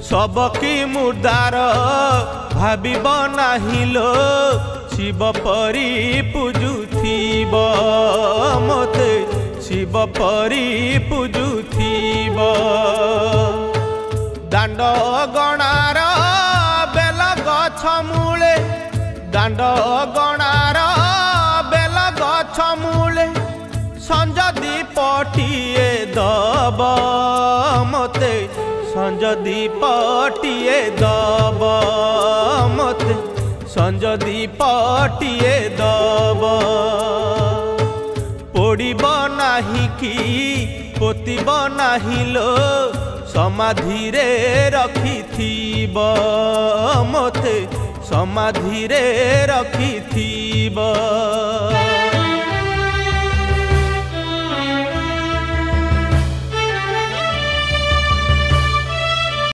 सबकी मुर्दार भाबिब नाही लो शिव परी पूजुथिब मते शिव परी पूजुथिब दांड गणार बेल गछ मूले दांड गणार बेल गछ मूले संज दीपटिए दब मते संज दीपटिए दब मते संज दीपटिए दब पोड़ब नाही कि पोतिब नाही लो समाधि रे रखिथिब मते समाधि रे रखिथिब।